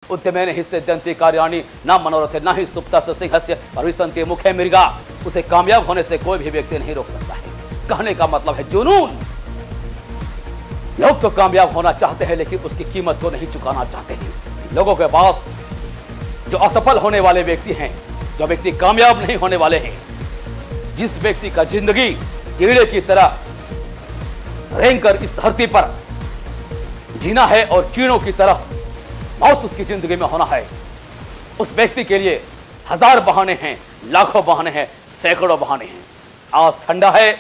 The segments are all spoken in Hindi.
उद्यमेन हि सिद्ध्यन्ति कार्याणि न मनोरथे न हि सुप्तस्य सिंहस्य परिसन्ति मुखे मृगा। उसे कामयाब होने से कोई भी व्यक्ति नहीं रोक सकता है। कहने का मतलब है जुनून। लोग तो कामयाब होना चाहते हैं लेकिन उसकी कीमत को नहीं चुकाना चाहते हैं। लोगों के पास जो असफल होने वाले व्यक्ति हैं, जो व्यक्ति कामयाब नहीं होने वाले हैं, जिस व्यक्ति का जिंदगी कीड़े की तरह रेंगकर इस धरती पर जीना है और कीड़ों की तरह मौत उसकी जिंदगी में होना है, उस व्यक्ति के लिए हजार बहाने हैं, लाखों बहाने हैं, सैकड़ों बहाने हैं। आज ठंडा है,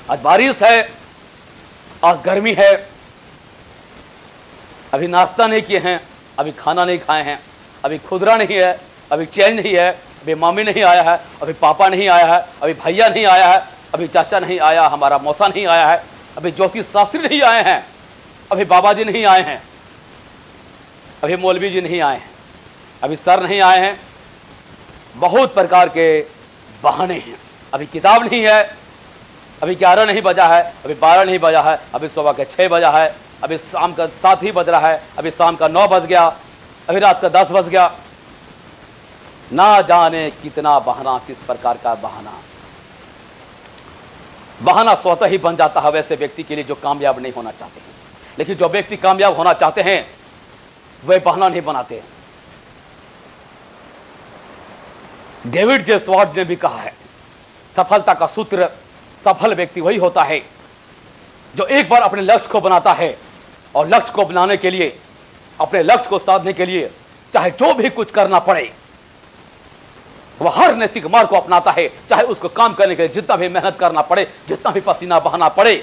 आज बारिश है, आज गर्मी है, अभी नाश्ता नहीं किए हैं, अभी खाना नहीं खाए हैं, अभी खुदरा नहीं है, अभी चैन नहीं है, अभी मामी नहीं आया है, अभी पापा नहीं आया है, अभी भैया नहीं आया है, अभी चाचा नहीं आया, हमारा मौसा नहीं आया है, अभी ज्योतिष शास्त्री नहीं आए हैं, अभी बाबा जी नहीं आए हैं, अभी मौलवी जी नहीं आए हैं, अभी सर नहीं आए हैं। बहुत प्रकार के बहाने हैं। अभी किताब नहीं है, अभी 11 नहीं बजा है, अभी 12 नहीं बजा है, अभी सुबह के 6 बजा है, अभी शाम का 7 ही बज रहा है, अभी शाम का 9 बज गया, अभी रात का 10 बज गया। ना जाने कितना बहाना, किस प्रकार का बहाना। बहाना स्वतः ही बन जाता है वैसे व्यक्ति के लिए जो कामयाब नहीं होना चाहते हैं। लेकिन जो व्यक्ति कामयाब होना चाहते हैं वे बहाना नहीं बनाते हैं। डेविड जे स्वॉर्ड ने भी कहा है, सफलता का सूत्र, सफल व्यक्ति वही होता है जो एक बार अपने लक्ष्य को बनाता है और लक्ष्य को बनाने के लिए, अपने लक्ष्य को साधने के लिए चाहे जो भी कुछ करना पड़े वह हर नैतिक मार्ग को अपनाता है। चाहे उसको काम करने के लिए जितना भी मेहनत करना पड़े, जितना भी पसीना बहाना पड़े,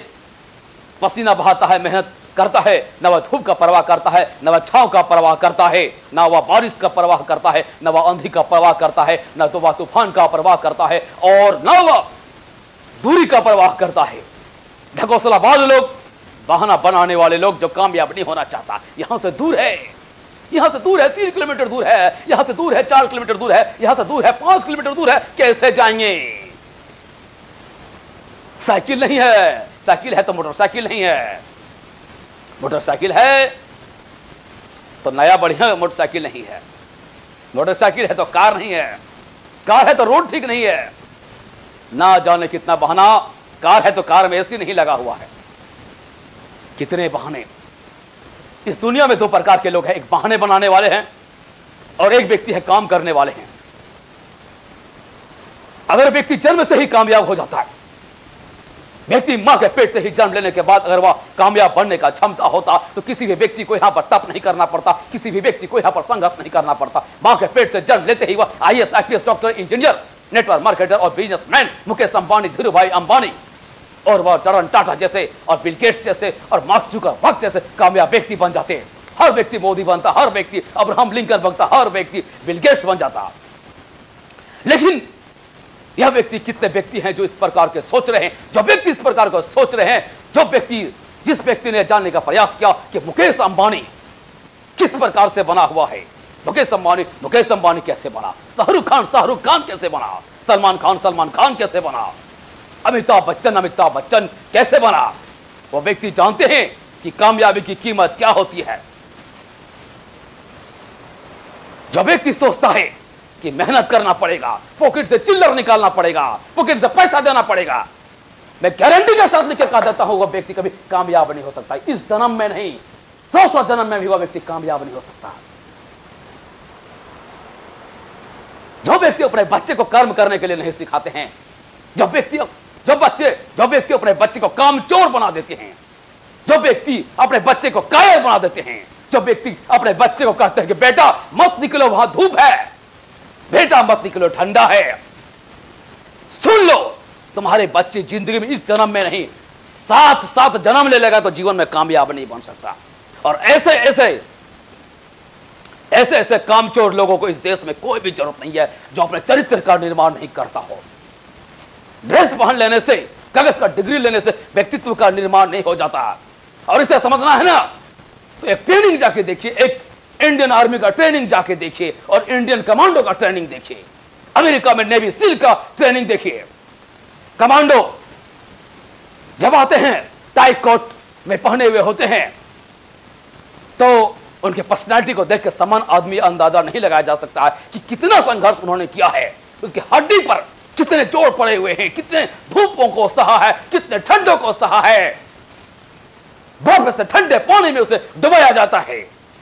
पसीना बहाता है, मेहनत करता है। न वह धूप का परवाह करता है, न वह छांव का परवाह करता है, न वह बारिश का परवाह करता है, न वह आंधी का परवाह करता है, न तो वह तूफान का परवाह करता है और न वह दूरी का परवाह करता है। ढकोसलाबाज लोग, बहाना बनाने वाले लोग जो कामयाब नहीं होना चाहता, यहां से दूर है, यहां से दूर है, 3 किलोमीटर दूर है, यहां से दूर है 4 किलोमीटर दूर है, यहां से दूर है 5 किलोमीटर दूर है, कैसे जाएंगे? साइकिल नहीं है, साइकिल है तो मोटरसाइकिल नहीं है, मोटरसाइकिल है तो नया बढ़िया मोटरसाइकिल नहीं है, मोटरसाइकिल है तो कार नहीं है, कार है तो रोड ठीक नहीं है। ना जाने कितना बहाना। कार है तो कार में एसी नहीं लगा हुआ है। कितने बहाने। इस दुनिया में 2 प्रकार के लोग हैं, एक बहाने बनाने वाले हैं और एक व्यक्ति है काम करने वाले हैं। अगर व्यक्ति जन्म से ही कामयाब हो जाता है, व्यक्ति मां के पेट से ही जन्म लेने के बाद अगर वह कामयाब बनने का क्षमता होता तो किसी भी व्यक्ति को यहां पर तप नहीं करना पड़ता, किसी भी व्यक्ति को यहां पर संघर्ष नहीं करना पड़ता। मां के पेट से जन्म लेते ही वह IAS, IPS, doctor, engineer, network marketer और बिजनेसमैन, मुकेश अंबानी, धीरूभाई अंबानी और वह रतन टाटा जैसे और बिल गेट्स जैसे और मार्क जुकरबर्ग जैसे कामयाब व्यक्ति बन जाते हैं। हर व्यक्ति मोदी बनता, हर व्यक्ति अब्राहम लिंकन बनता, हर व्यक्ति बिल गेट्स बन जाता। लेकिन यह व्यक्ति, कितने व्यक्ति हैं जो इस प्रकार के सोच रहे हैं, जो व्यक्ति इस प्रकार को सोच रहे हैं, जो व्यक्ति, जिस व्यक्ति ने जानने का प्रयास किया कि मुकेश अंबानी किस प्रकार से बना हुआ है, मुकेश अंबानी कैसे बना, शाहरुख खान कैसे बना, सलमान खान कैसे बना, अमिताभ बच्चन कैसे बना। वो व्यक्ति जानते हैं कि कामयाबी की कीमत क्या होती है। जो व्यक्ति सोचता है कि मेहनत करना पड़ेगा, पॉकेट से चिल्लर निकालना पड़ेगा, पॉकेट से पैसा देना पड़ेगा, मैं गारंटी के साथ लिख कह देता हूं, वह व्यक्ति कभी कामयाब नहीं हो सकता। इस जन्म में नहीं, 100 जन्म में भी वह व्यक्ति कामयाब नहीं हो सकता। जो व्यक्ति अपने बच्चे को कर्म करने के लिए नहीं सिखाते हैं, जो व्यक्ति अपने बच्चे को कामचोर बना देते हैं, जो व्यक्ति अपने बच्चे को कायर बना देते हैं, जो व्यक्ति अपने बच्चे को कहते हैं कि बेटा मत निकलो, वहां धूप है, बेटा मत निकलो, ठंडा है, सुन लो, तुम्हारे बच्चे जिंदगी में इस जन्म में नहीं 7 जन्म ले लेगा तो जीवन में कामयाब नहीं बन सकता। और ऐसे कामचोर लोगों को इस देश में कोई भी जरूरत नहीं है जो अपने चरित्र का निर्माण नहीं करता हो। ड्रेस पहन लेने से, कागज का डिग्री लेने से व्यक्तित्व का निर्माण नहीं हो जाता। और इसे समझना है ना तो एक ट्रेनिंग जाके देखिए, एक इंडियन आर्मी का ट्रेनिंग जाके देखिए और इंडियन कमांडो का ट्रेनिंग देखिए, अमेरिका में नेवी सील का ट्रेनिंग देखिए। कमांडो जब आते हैं टाई कोट में पहने हुए होते हैं तो उनके पर्सनालिटी को देख के समान आदमी अंदाजा नहीं लगाया जा सकता है कि कितना संघर्ष उन्होंने किया है। उसकी हड्डी पर कितने जोड़ पड़े हुए हैं, कितने धूपों को सहा है, कितने ठंडों को सहा है। बर्फ से ठंडे पानी में उसे डुबाया जाता है।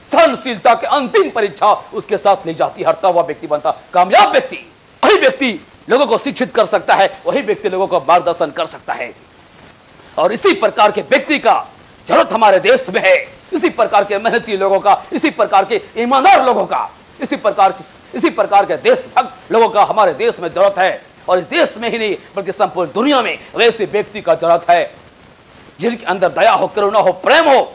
सहनशीलता की अंतिम परीक्षा उसके साथ ली जाती है, तब वह व्यक्ति बनता कामयाब व्यक्ति। वही व्यक्ति लोगों को शिक्षित कर सकता है, वही व्यक्ति लोगों को मार्गदर्शन कर सकता है। और इसी प्रकार के व्यक्ति का जरूरत हमारे देश में है। इसी प्रकार के मेहनती लोगों का, इसी प्रकार के ईमानदार लोगों का, इसी प्रकार के देशभक्त लोगों का हमारे देश में जरूरत है। और इस देश में ही नहीं बल्कि संपूर्ण दुनिया में वैसे व्यक्ति का जरूरत है जिनके अंदर दया हो, करुणा हो, प्रेम हो,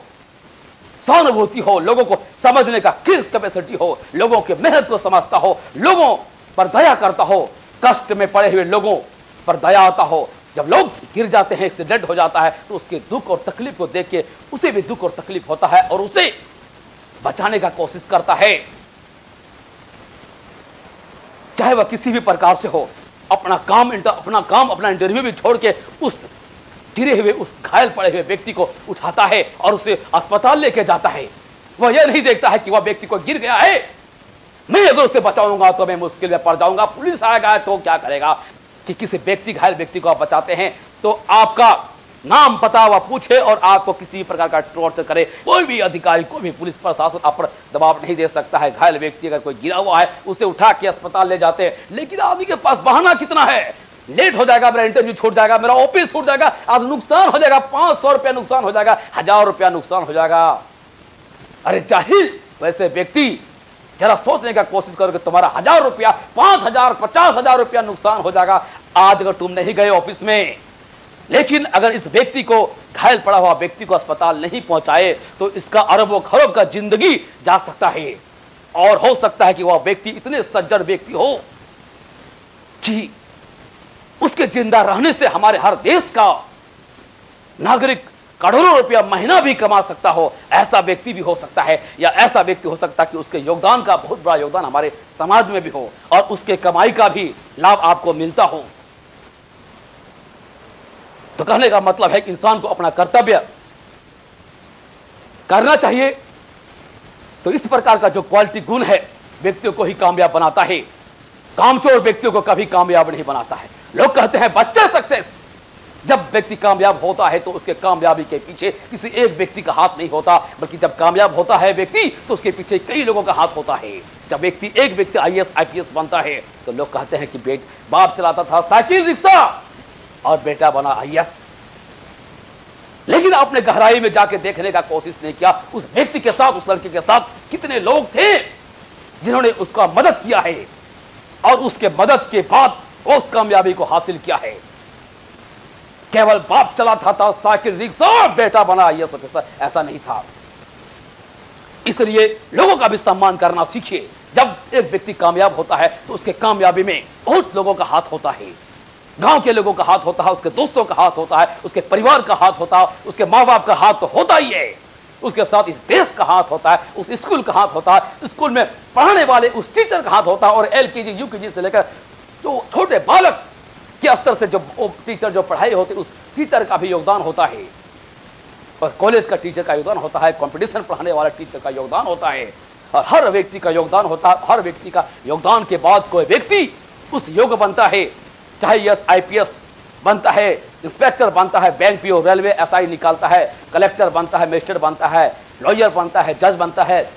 सहानुभूति हो, लोगों को समझने का कैपेसिटी हो, लोगों की मेहनत को समझता हो, लोगों पर दया करता हो, कष्ट में पड़े हुए लोगों पर दया आता हो। जब लोग गिर जाते हैं, एक्सीडेंट हो जाता है, तो उसके दुख और तकलीफ को देख के उसे भी दुख और तकलीफ होता है और उसे बचाने का कोशिश करता है, चाहे वह किसी भी प्रकार से हो। अपना काम अपना इंटरव्यू भी छोड़ के उस गिरे हुए, उस घायल पड़े हुए व्यक्ति को उठाता है और उसे अस्पताल लेके जाता है। वह यह नहीं देखता है कि वह व्यक्ति को गिर गया है, मैं अगर उसे बचाऊंगा तो मैं मुश्किल में पड़ जाऊंगा, पुलिस आएगा तो क्या करेगा। कि किसी घायल व्यक्ति को आप बचाते हैं तो आपका नाम पता वह पूछे और आपको किसी भी प्रकार का टॉर्चर करे, कोई भी अधिकारी, कोई भी पुलिस प्रशासन आप पर दबाव नहीं दे सकता है। घायल व्यक्ति अगर कोई गिरा हुआ है उसे उठा के अस्पताल ले जाते हैं, लेकिन आदमी के पास बहाना कितना है, लेट हो जाएगा, मेरा इंटरव्यू छूट जाएगा, मेरा ऑफिस छूट जाएगा, आज नुकसान हो जाएगा, 500 रुपया नुकसान हो जाएगा, 1000 रुपया नुकसान हो जाएगा। अरे जाहिल, वैसे व्यक्ति जरा सोचने का कोशिश करो कि तुम्हारा 1000 रुपया, 5000, 50,000 रुपया नुकसान हो जाएगा आज अगर तुम नहीं गए ऑफिस में। लेकिन अगर इस व्यक्ति को, घायल पड़ा हुआ व्यक्ति को अस्पताल नहीं पहुंचाए तो इसका अरबों खरब का जिंदगी जा सकता है। और हो सकता है कि वह व्यक्ति इतने सज्जन व्यक्ति हो कि उसके जिंदा रहने से हमारे हर देश का नागरिक करोड़ों रुपया महीना भी कमा सकता हो। ऐसा व्यक्ति भी हो सकता है, या ऐसा व्यक्ति हो सकता है कि उसके योगदान का बहुत बड़ा योगदान हमारे समाज में भी हो और उसके कमाई का भी लाभ आपको मिलता हो। तो कहने का मतलब है कि इंसान को अपना कर्तव्य करना चाहिए। तो इस प्रकार का जो क्वालिटी गुण है व्यक्तियों को ही कामयाब बनाता है, कामचोर व्यक्तियों को कभी कामयाब नहीं बनाता है। लोग कहते हैं बच्चे सक्सेस, जब व्यक्ति कामयाब होता है तो उसके कामयाबी के पीछे किसी एक व्यक्ति का हाथ नहीं होता, बल्कि जब कामयाब होता है व्यक्ति तो उसके पीछे कई लोगों का हाथ होता है। जब एक व्यक्ति IAS IPS बनता है तो लोग कहते हैं कि बाप चलाता था साइकिल रिक्शा और बेटा बना IAS। लेकिन आपने गहराई में जाके देखने का कोशिश नहीं किया उस व्यक्ति के साथ, उस लड़के के साथ कितने लोग थे जिन्होंने उसका मदद किया है और उसके मदद के बाद उस कामयाबी को हासिल किया है। केवल बाप चलाता था साइकिल रिक्शा, बेटा बना IAS ऑफिसर, ऐसा नहीं था। इसलिए लोगों का भी सम्मान करना सीखिए। जब एक व्यक्ति कामयाब होता है तो उसके कामयाबी में बहुत लोगों का हाथ होता है, गांव के लोगों का हाथ होता है, उसके दोस्तों का हाथ होता है, उसके परिवार का हाथ होता है, उसके माँ बाप का हाथ तो होता ही है, उसके साथ इस देश का हाथ होता है, उस स्कूल का हाथ होता है, स्कूल में पढ़ाने वाले उस टीचर का हाथ होता है, और LKG UKG से लेकर जो छोटे बालक के स्तर से जो टीचर जो पढ़ाई होती है उस टीचर का भी योगदान होता है, और कॉलेज का टीचर का योगदान होता है, कंपटीशन पढ़ाने वाला टीचर का योगदान होता है, और हर व्यक्ति का योगदान होता है। हर व्यक्ति का योगदान के बाद कोई व्यक्ति उस योग्य बनता है, चाहे IAS IPS बनता है, इंस्पेक्टर बनता है, बैंक PO, रेलवे SI निकालता है, कलेक्टर बनता है, मजिस्ट्रेट बनता है, लॉयर बनता है, जज बनता है,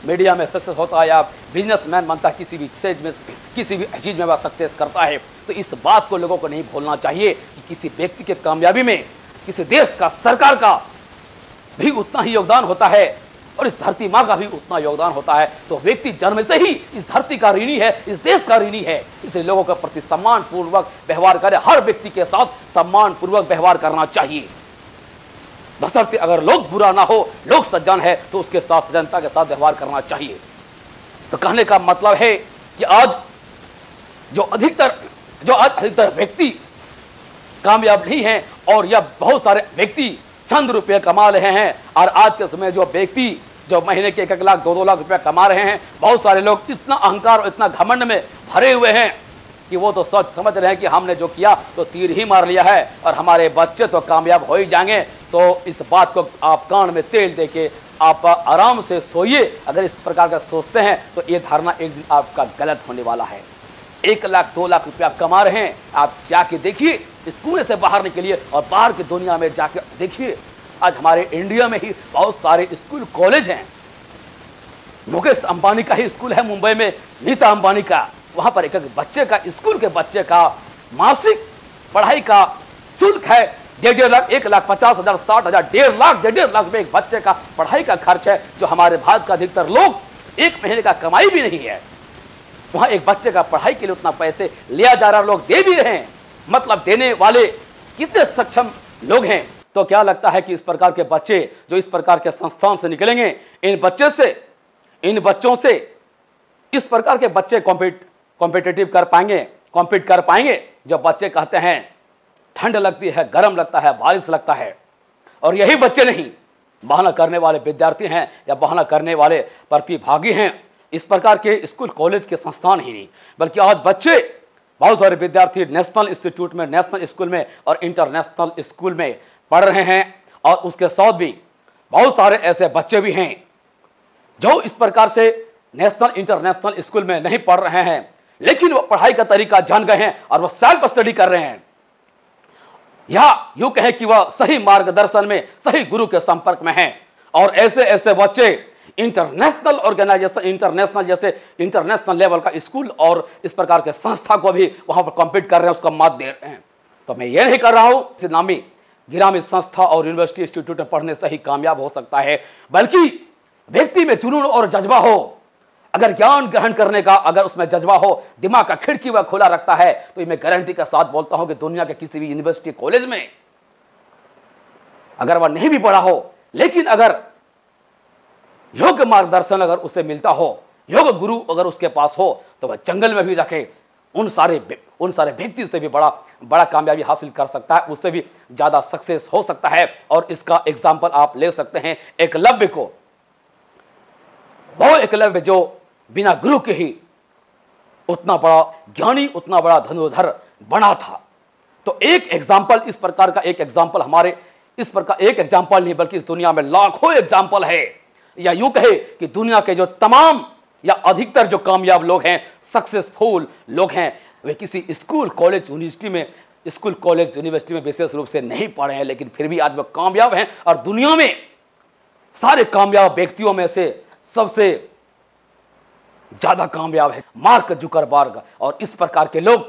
मीडिया में सक्सेस होता है, या बिजनेसमैन बनता है, किसी भी चीज में वह सक्सेस करता है। तो इस बात को लोगों को नहीं भूलना चाहिए कि किसी व्यक्ति के कामयाबी में किसी देश का, सरकार का भी उतना ही योगदान होता है और इस धरती माँ का भी उतना योगदान होता है। तो व्यक्ति जन्म से ही इस धरती का ऋणी है, इस देश का ऋणी है। इसलिए लोगों के प्रति सम्मान पूर्वक व्यवहार करें, हर व्यक्ति के साथ सम्मान पूर्वक व्यवहार करना चाहिए, बशर्ते अगर लोग बुरा ना हो, लोग सज्जन है तो उसके साथ जनता के साथ व्यवहार करना चाहिए। तो कहने का मतलब है कि आज अधिकतर व्यक्ति कामयाब नहीं है, और यह बहुत सारे व्यक्ति चंद रुपये कमा रहे हैं। और आज के समय जो व्यक्ति जो महीने के 1-1 लाख 2-2 लाख रुपया कमा रहे हैं, बहुत सारे लोग इतना अहंकार और इतना घमंड में भरे हुए हैं कि वो तो सोच समझ रहे हैं कि हमने जो किया तो तीर ही मार लिया है और हमारे बच्चे तो कामयाब हो ही जाएंगे। तो इस बात को आप कान में तेल दे के आप आराम से सोइए। अगर इस प्रकार का सोचते हैं तो ये धारणा एक दिन आपका गलत होने वाला है। 1 लाख 2 लाख रुपया कमा रहे हैं, आप जाके देखिए इस कुएं से बाहर निकलिए और बाहर की दुनिया में जाके देखिए। आज हमारे इंडिया में ही बहुत सारे स्कूल कॉलेज हैं। मुकेश अंबानी का ही स्कूल है मुंबई में, नीता अंबानी का। वहां पर एक बच्चे का, स्कूल के बच्चे का मासिक पढ़ाई का शुल्क है 1.5 लाख, 1,50,000, 60,000, 1.5 लाख, 1.5 लाख रुपए एक बच्चे का पढ़ाई का खर्च है, जो हमारे भारत का अधिकतर लोग 1 महीने का कमाई भी नहीं है। वहां एक बच्चे का पढ़ाई के लिए उतना पैसे लिया जा रहा है, लोग दे भी रहे हैं। मतलब देने वाले कितने सक्षम लोग हैं। तो क्या लगता है कि इस प्रकार के बच्चे जो इस प्रकार के संस्थान से निकलेंगे, इन बच्चों से इस प्रकार के बच्चे कॉम्पिटिटिव कर पाएंगे, कॉम्पीट कर पाएंगे? जो बच्चे कहते हैं ठंड लगती है, गर्म लगता है, बारिश लगता है, और यही बच्चे नहीं, बहाना करने वाले विद्यार्थी हैं या बहाना करने वाले प्रतिभागी हैं। इस प्रकार के स्कूल कॉलेज के संस्थान ही नहीं, बल्कि आज बच्चे, बहुत सारे विद्यार्थी नेशनल इंस्टीट्यूट में, नेशनल स्कूल में और इंटरनेशनल स्कूल में पढ़ रहे हैं। और उसके साथ भी बहुत सारे ऐसे बच्चे भी हैं जो इस प्रकार से नेशनल इंटरनेशनल स्कूल में नहीं पढ़ रहे हैं, लेकिन वो पढ़ाई का तरीका जान गए हैं और वो सेल्फ स्टडी कर रहे हैं, या यूं कहें कि वह सही मार्गदर्शन में, सही गुरु के संपर्क में हैं। और ऐसे ऐसे बच्चे इंटरनेशनल ऑर्गेनाइजेशन, इंटरनेशनल लेवल का स्कूल और इस प्रकार के संस्था को भी वहां पर कॉम्पीट कर रहे हैं, उसका मात दे रहे हैं। तो मैं ये नहीं कर रहा हूं नामी गिरामी संस्था और यूनिवर्सिटी इंस्टीट्यूट में पढ़ने से ही कामयाब हो सकता है, बल्कि व्यक्ति में जुनून और जज्बा हो। अगर ज्ञान ग्रहण करने का अगर उसमें जज्बा हो, दिमाग का खिड़की वह खुला रखता है, तो मैं गारंटी के साथ बोलता हूं कि दुनिया के किसी भी यूनिवर्सिटी कॉलेज में अगर वह नहीं भी पढ़ा हो, लेकिन अगर योग्य मार्गदर्शन अगर उसे मिलता हो, योग्य गुरु अगर उसके पास हो, तो वह जंगल में भी रखे उन सारे व्यक्ति से भी बड़ा कामयाबी हासिल कर सकता है, उससे भी ज्यादा सक्सेस हो सकता है। और इसका एग्जाम्पल आप ले सकते हैं एकलव्य को। वो एकलव्य जो बिना गुरु के ही उतना बड़ा ज्ञानी, उतना बड़ा धनुर्धर बना था। तो एक एग्जाम्पल, इस प्रकार का एक एग्जाम्पल हमारे, इस प्रकार एक एग्जाम्पल नहीं बल्कि इस दुनिया में लाखों एग्जाम्पल है। या यूं कहे कि दुनिया के जो तमाम या अधिकतर जो कामयाब लोग हैं, सक्सेसफुल लोग हैं, वे किसी स्कूल कॉलेज यूनिवर्सिटी में विशेष रूप से नहीं पढ़े हैं, लेकिन फिर भी आज वो कामयाब हैं। और दुनिया में सारे कामयाब व्यक्तियों में से सबसे ज्यादा कामयाब है मार्क जुकरबर्ग और इस प्रकार के लोग।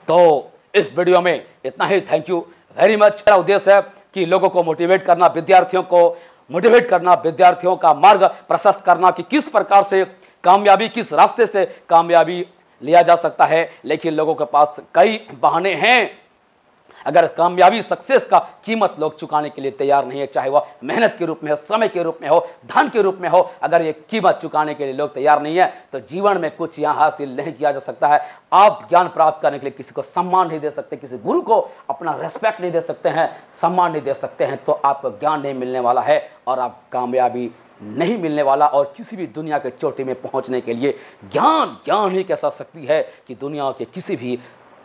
तो इस वीडियो में इतना ही। Thank you very much. मेरा उद्देश्य है कि लोगों को मोटिवेट करना, विद्यार्थियों का मार्ग प्रशस्त करना कि किस प्रकार से कामयाबी, किस रास्ते से कामयाबी लिया जा सकता है। लेकिन लोगों के पास कई बहाने हैं। अगर कामयाबी, सक्सेस का कीमत लोग चुकाने के लिए तैयार नहीं है, चाहे वह मेहनत के रूप में हो, समय के रूप में हो, धन के रूप में हो, अगर ये कीमत चुकाने के लिए लोग तैयार नहीं है, तो जीवन में कुछ यहाँ हासिल नहीं किया जा सकता है। आप ज्ञान प्राप्त करने के लिए किसी को सम्मान नहीं दे सकते, किसी गुरु को अपना रेस्पेक्ट नहीं दे सकते हैं, सम्मान नहीं दे सकते हैं, तो आपको ज्ञान नहीं मिलने वाला है और आप कामयाबी नहीं मिलने वाला। और किसी भी दुनिया के चोटी में पहुंचने के लिए ज्ञान ही एक ऐसा शक्ति है कि दुनिया के किसी भी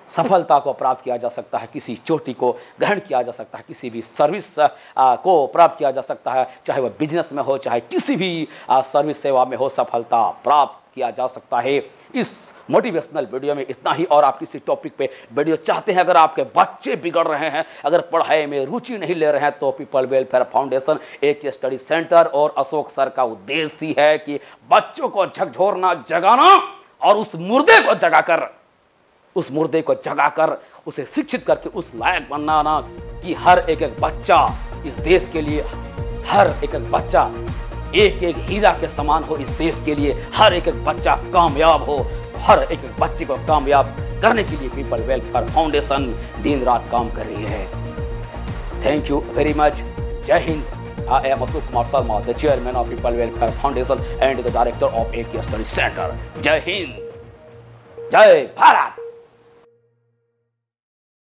सफलता को प्राप्त किया जा सकता है, किसी चोटी को ग्रहण किया जा सकता है, किसी भी सर्विस को प्राप्त किया जा सकता है, चाहे वह बिजनेस में हो, चाहे किसी भी सर्विस सेवा में हो, सफलता प्राप्त किया जा सकता है। इस मोटिवेशनल वीडियो में इतना ही। और आप किसी टॉपिक पे वीडियो चाहते हैं, अगर आपके बच्चे बिगड़ रहे हैं, अगर पढ़ाई में रुचि नहीं ले रहे हैं, तो पीपल वेलफेयर फाउंडेशन एक स्टडी सेंटर और अशोक सर का उद्देश्य ही है कि बच्चों को झकझोरना, जगाना और उस मुर्दे को जगाकर उसे शिक्षित करके उस लायक बनाना कि हर एक बच्चा इस देश के लिए, हर एक बच्चा एक हीरा के समान हो इस देश के लिए, हर एक बच्चा कामयाब हो। तो हर एक बच्चे को कामयाब करने के लिए पीपल वेलफेयर फाउंडेशन दिन रात काम कर रही है। Thank you very much. जय Hind. I am Ashok Kumar Sharma, the chairman of People Welfare Foundation and the director of AK Study Center. Jai Hind, Jai Bharat.